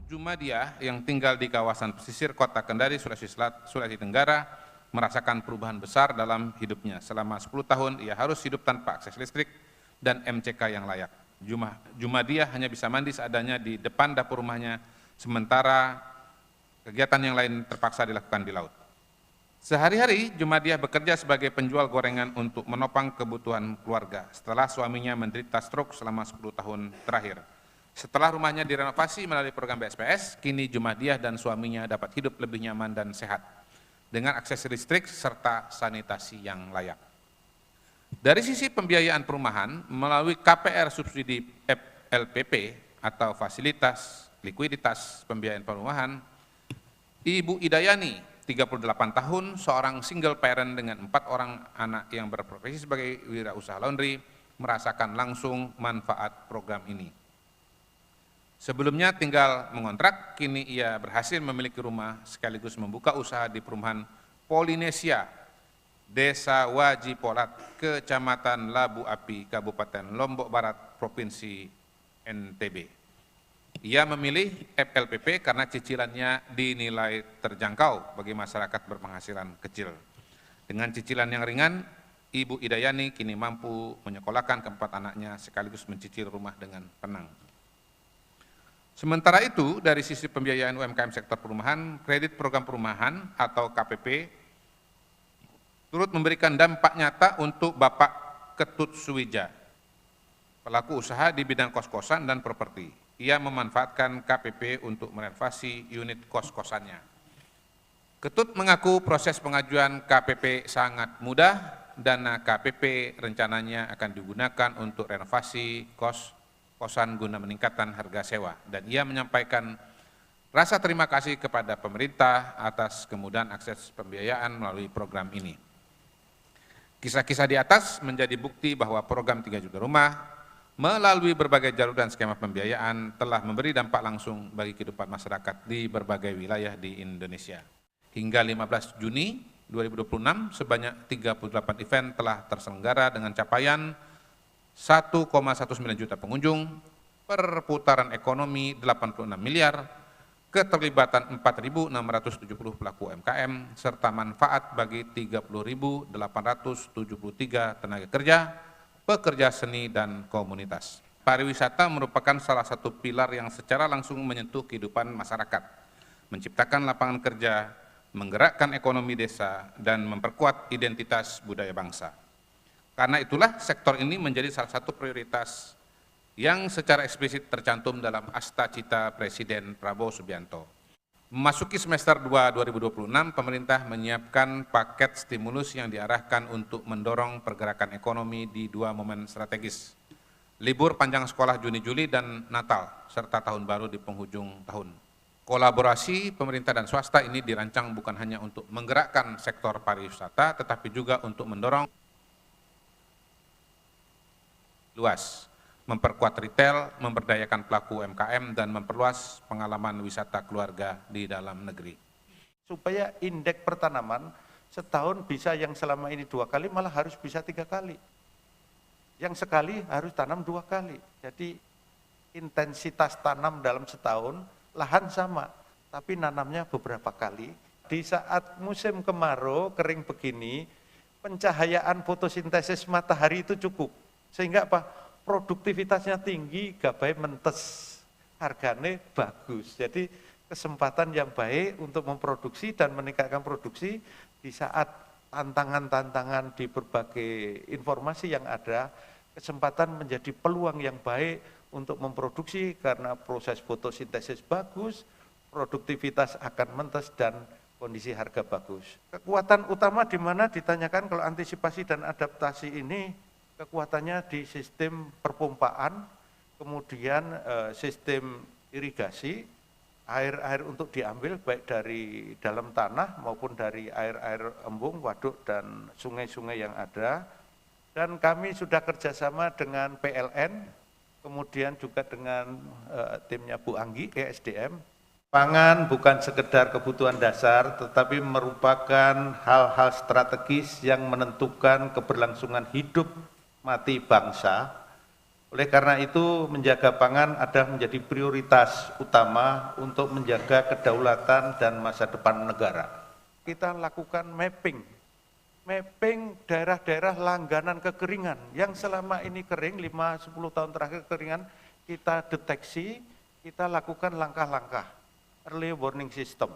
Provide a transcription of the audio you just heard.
Jumadiyah yang tinggal di kawasan pesisir kota Kendari, Sulawesi Tenggara, merasakan perubahan besar dalam hidupnya. Selama 10 tahun ia harus hidup tanpa akses listrik dan MCK yang layak. Jumadiyah hanya bisa mandi seadanya di depan dapur rumahnya, sementara kegiatan yang lain terpaksa dilakukan di laut. Sehari-hari Jumadiyah bekerja sebagai penjual gorengan untuk menopang kebutuhan keluarga setelah suaminya menderita stroke selama 10 tahun terakhir. Setelah rumahnya direnovasi melalui program BSPS, kini Jumadiyah dan suaminya dapat hidup lebih nyaman dan sehat dengan akses listrik serta sanitasi yang layak. Dari sisi pembiayaan perumahan melalui KPR subsidi FLPP atau fasilitas likuiditas pembiayaan perumahan, Ibu Idayani 38 tahun, seorang single parent dengan 4 orang anak yang berprofesi sebagai wirausaha laundry, merasakan langsung manfaat program ini. Sebelumnya tinggal mengontrak, kini ia berhasil memiliki rumah sekaligus membuka usaha di perumahan Polinesia, Desa Wajipolat, Kecamatan Labu Api, Kabupaten Lombok Barat, Provinsi NTB. Ia memilih FLPP karena cicilannya dinilai terjangkau bagi masyarakat berpenghasilan kecil. Dengan cicilan yang ringan, Ibu Idayani kini mampu menyekolahkan keempat anaknya sekaligus mencicil rumah dengan tenang. Sementara itu, dari sisi pembiayaan UMKM sektor perumahan, kredit program perumahan atau KPP turut memberikan dampak nyata untuk Bapak Ketut Suwija, pelaku usaha di bidang kos-kosan dan properti. Ia memanfaatkan KPP untuk merenovasi unit kos-kosannya. Ketut mengaku proses pengajuan KPP sangat mudah. Dana KPP rencananya akan digunakan untuk renovasi kos-kosan guna meningkatkan harga sewa. Dan ia menyampaikan rasa terima kasih kepada pemerintah atas kemudahan akses pembiayaan melalui program ini. Kisah-kisah di atas menjadi bukti bahwa program 3 juta rumah melalui berbagai jalur dan skema pembiayaan telah memberi dampak langsung bagi kehidupan masyarakat di berbagai wilayah di Indonesia. Hingga 15 Juni 2026, sebanyak 38 event telah terselenggara dengan capaian 1,19 juta pengunjung, perputaran ekonomi 86 miliar, keterlibatan 4.670 pelaku UMKM, serta manfaat bagi 30.873 tenaga kerja, pekerja seni dan komunitas. Pariwisata merupakan salah satu pilar yang secara langsung menyentuh kehidupan masyarakat, menciptakan lapangan kerja, menggerakkan ekonomi desa, dan memperkuat identitas budaya bangsa. Karena itulah sektor ini menjadi salah satu prioritas yang secara eksplisit tercantum dalam Asta Cita Presiden Prabowo Subianto. Memasuki semester 2 2026, pemerintah menyiapkan paket stimulus yang diarahkan untuk mendorong pergerakan ekonomi di 2 momen strategis, libur panjang sekolah Juni-Juli dan Natal, serta tahun baru di penghujung tahun. Kolaborasi pemerintah dan swasta ini dirancang bukan hanya untuk menggerakkan sektor pariwisata, tetapi juga untuk mendorong luas, memperkuat retail, memberdayakan pelaku UMKM, dan memperluas pengalaman wisata keluarga di dalam negeri. Supaya indeks pertanaman setahun bisa yang selama ini 2 kali, malah harus bisa 3 kali. Yang sekali harus tanam 2 kali. Jadi intensitas tanam dalam setahun, lahan sama, tapi nanamnya beberapa kali. Di saat musim kemarau, kering begini, pencahayaan fotosintesis matahari itu cukup. Sehingga apa? Produktivitasnya tinggi, gabai mentes, harganya bagus. Jadi kesempatan yang baik untuk memproduksi dan meningkatkan produksi di saat tantangan-tantangan di berbagai informasi yang ada, kesempatan menjadi peluang yang baik untuk memproduksi karena proses fotosintesis bagus, produktivitas akan mentes dan kondisi harga bagus. Kekuatan utama di mana ditanyakan kalau antisipasi dan adaptasi ini, kekuatannya di sistem perpompaan, kemudian sistem irigasi, air-air untuk diambil baik dari dalam tanah maupun dari air-air embung, waduk, dan sungai-sungai yang ada. Dan kami sudah kerjasama dengan PLN, kemudian juga dengan timnya Bu Anggi, ESDM. Pangan bukan sekedar kebutuhan dasar, tetapi merupakan hal-hal strategis yang menentukan keberlangsungan hidup mati bangsa. Oleh karena itu, menjaga pangan adalah menjadi prioritas utama untuk menjaga kedaulatan dan masa depan negara. Kita lakukan mapping daerah-daerah langganan kekeringan yang selama ini kering, 5-10 tahun terakhir kekeringan, kita deteksi, kita lakukan langkah-langkah early warning system.